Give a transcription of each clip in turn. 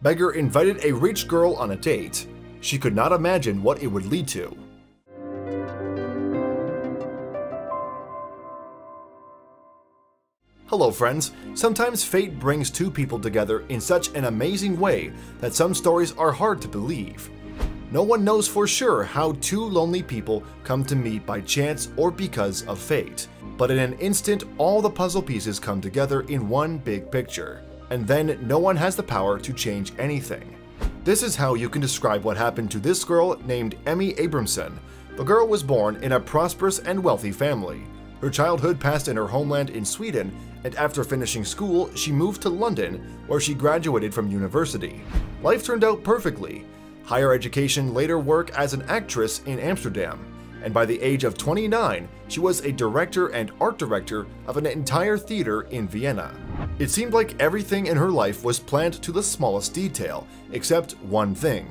Beggar invited a rich girl on a date. She could not imagine what it would lead to. Hello friends, sometimes fate brings two people together in such an amazing way that some stories are hard to believe. No one knows for sure how two lonely people come to meet by chance or because of fate, but in an instant all the puzzle pieces come together in one big picture, and then no one has the power to change anything. This is how you can describe what happened to this girl named Emmy Abramson. The girl was born in a prosperous and wealthy family. Her childhood passed in her homeland in Sweden, and after finishing school, she moved to London, where she graduated from university. Life turned out perfectly. Higher education, later work as an actress in Amsterdam, and by the age of 29, she was a director and art director of an entire theater in Vienna. It seemed like everything in her life was planned to the smallest detail, except one thing.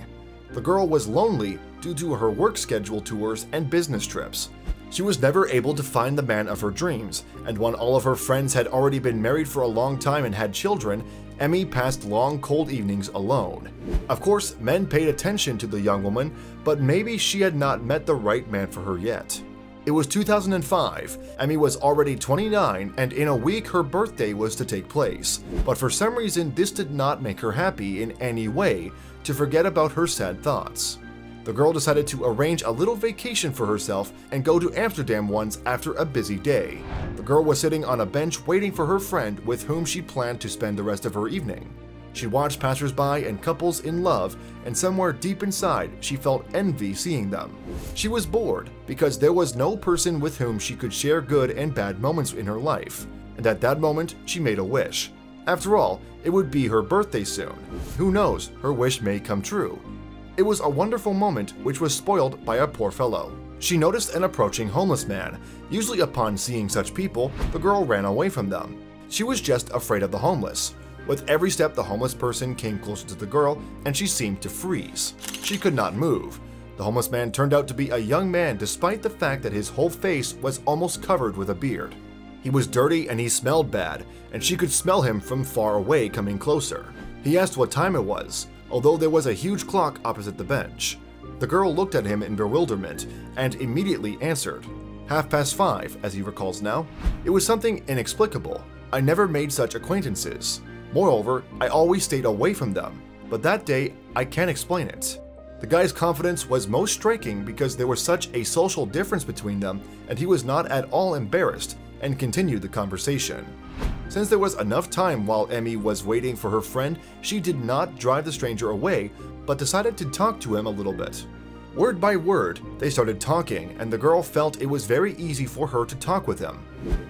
The girl was lonely due to her work schedule tours and business trips. She was never able to find the man of her dreams, and when all of her friends had already been married for a long time and had children, Emmy passed long, cold evenings alone. Of course, men paid attention to the young woman, but maybe she had not met the right man for her yet. It was 2005, Emmy was already 29, and in a week her birthday was to take place. But for some reason, this did not make her happy in any way to forget about her sad thoughts. The girl decided to arrange a little vacation for herself and go to Amsterdam once after a busy day. The girl was sitting on a bench waiting for her friend with whom she planned to spend the rest of her evening. She watched passersby and couples in love, and somewhere deep inside, she felt envy seeing them. She was bored because there was no person with whom she could share good and bad moments in her life, and at that moment, she made a wish. After all, it would be her birthday soon. Who knows, her wish may come true. It was a wonderful moment which was spoiled by a poor fellow. She noticed an approaching homeless man. Usually upon seeing such people, the girl ran away from them. She was just afraid of the homeless. With every step, the homeless person came closer to the girl, and she seemed to freeze. She could not move. The homeless man turned out to be a young man despite the fact that his whole face was almost covered with a beard. He was dirty and he smelled bad, and she could smell him from far away coming closer. He asked what time it was, although there was a huge clock opposite the bench. The girl looked at him in bewilderment and immediately answered. 5:30, as he recalls now. It was something inexplicable. I never made such acquaintances. Moreover, I always stayed away from them, but that day, I can't explain it. The guy's confidence was most striking because there was such a social difference between them, and he was not at all embarrassed and continued the conversation. Since there was enough time while Emmy was waiting for her friend, she did not drive the stranger away, but decided to talk to him a little bit. Word by word, they started talking, and the girl felt it was very easy for her to talk with him.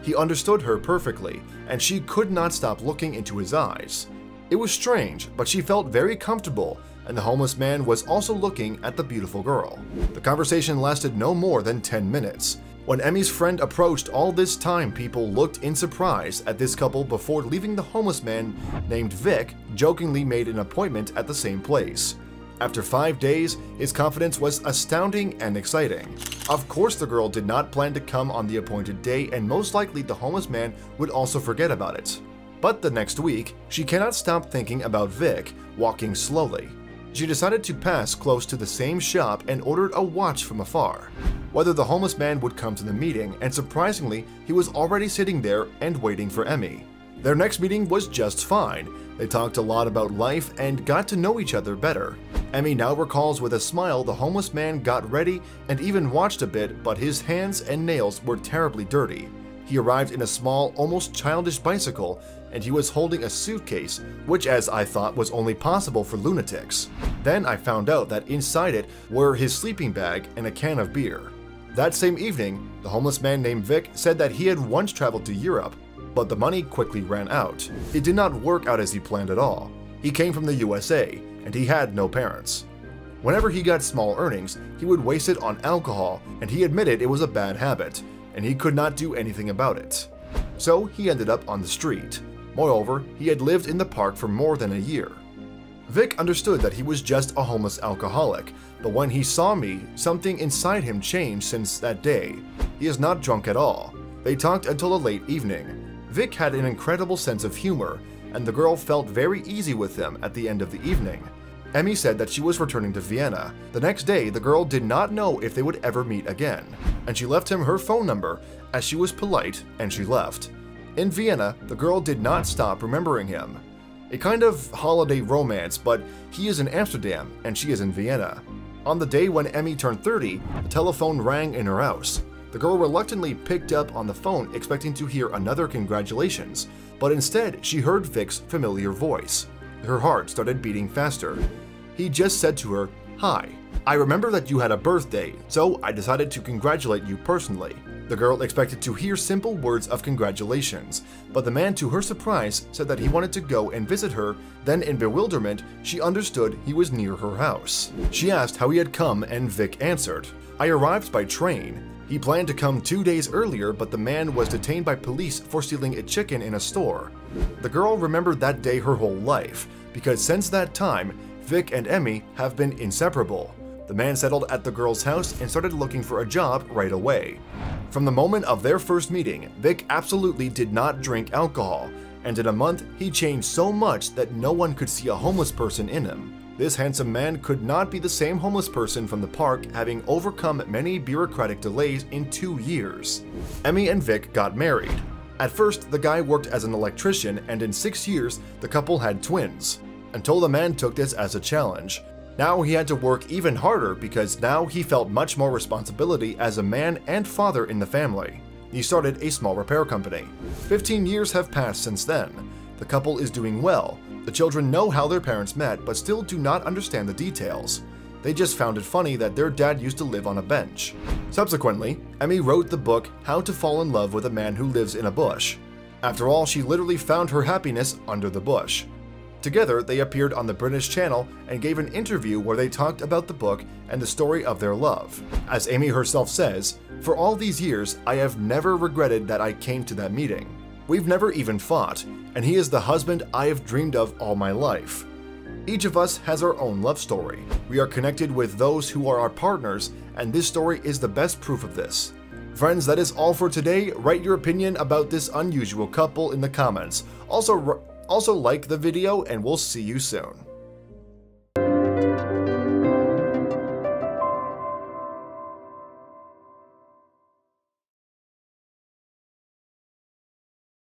He understood her perfectly, and she could not stop looking into his eyes. It was strange, but she felt very comfortable, and the homeless man was also looking at the beautiful girl. The conversation lasted no more than 10 minutes. When Emmy's friend approached, all this time people looked in surprise at this couple before leaving. The homeless man named Vic jokingly made an appointment at the same place. After 5 days, his confidence was astounding and exciting. Of course the girl did not plan to come on the appointed day, and most likely the homeless man would also forget about it. But the next week, she cannot stop thinking about Vic walking slowly. She decided to pass close to the same shop and ordered a watch from afar. Whether the homeless man would come to the meeting, and surprisingly, he was already sitting there and waiting for Emmy. Their next meeting was just fine. They talked a lot about life and got to know each other better. Emmy now recalls with a smile the homeless man got ready and even watched a bit, but his hands and nails were terribly dirty. He arrived in a small, almost childish bicycle, and he was holding a suitcase, which as I thought was only possible for lunatics. Then I found out that inside it were his sleeping bag and a can of beer. That same evening, the homeless man named Vic said that he had once traveled to Europe, but the money quickly ran out. It did not work out as he planned at all. He came from the USA, and he had no parents. Whenever he got small earnings, he would waste it on alcohol, and he admitted it was a bad habit, and he could not do anything about it. So he ended up on the street. Moreover, he had lived in the park for more than a year. Vic understood that he was just a homeless alcoholic, but when he saw me, something inside him changed since that day. He is not drunk at all. They talked until a late evening. Vic had an incredible sense of humor, and the girl felt very easy with him at the end of the evening. Emmy said that she was returning to Vienna. The next day, the girl did not know if they would ever meet again, and she left him her phone number as she was polite and she left. In Vienna, the girl did not stop remembering him. A kind of holiday romance, but he is in Amsterdam and she is in Vienna. On the day when Emmy turned 30, the telephone rang in her house. The girl reluctantly picked up on the phone expecting to hear another congratulations, but instead she heard Vic's familiar voice. Her heart started beating faster. He just said to her, "Hi, I remember that you had a birthday, so I decided to congratulate you personally." The girl expected to hear simple words of congratulations, but the man, to her surprise, said that he wanted to go and visit her. Then in bewilderment, she understood he was near her house. She asked how he had come, and Vic answered, "I arrived by train." He planned to come 2 days earlier, but the man was detained by police for stealing a chicken in a store. The girl remembered that day her whole life, because since that time, Vic and Emmy have been inseparable. The man settled at the girl's house and started looking for a job right away. From the moment of their first meeting, Vic absolutely did not drink alcohol, and in a month he changed so much that no one could see a homeless person in him. This handsome man could not be the same homeless person from the park, having overcome many bureaucratic delays in 2 years. Emmy and Vic got married. At first, the guy worked as an electrician, and in 6 years, the couple had twins, until the man took this as a challenge. Now he had to work even harder because now he felt much more responsibility as a man and father in the family. He started a small repair company. 15 years have passed since then. The couple is doing well. The children know how their parents met but still do not understand the details. They just found it funny that their dad used to live on a bench. Subsequently, Emmy wrote the book How to Fall in Love with a Man Who Lives in a Bush. After all, she literally found her happiness under the bush. Together, they appeared on the British channel and gave an interview where they talked about the book and the story of their love. As Amy herself says, "For all these years, I have never regretted that I came to that meeting. We've never even fought, and he is the husband I have dreamed of all my life." Each of us has our own love story. We are connected with those who are our partners, and this story is the best proof of this. Friends, that is all for today. Write your opinion about this unusual couple in the comments. Also like the video, and we'll see you soon.